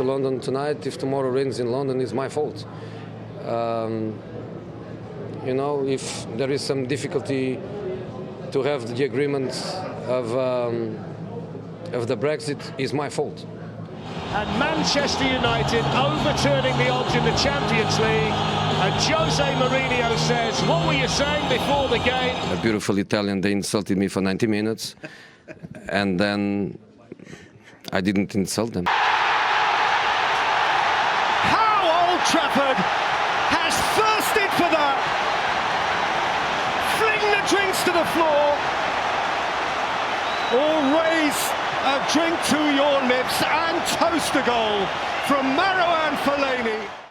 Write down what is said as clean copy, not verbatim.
to London tonight. If tomorrow rains in London, it's my fault. You know, if there is some difficulty to have the agreement of the Brexit, it's my fault. And Manchester United overturning the odds in the Champions League. And Jose Mourinho says, what were you saying before the game? A beautiful Italian, they insulted me for 90 minutes. And then I didn't insult them. How Old Trafford has thirsted for that. Fling the drinks to the floor. Or raise a drink to your lips and toast a goal from Marouane Fellaini.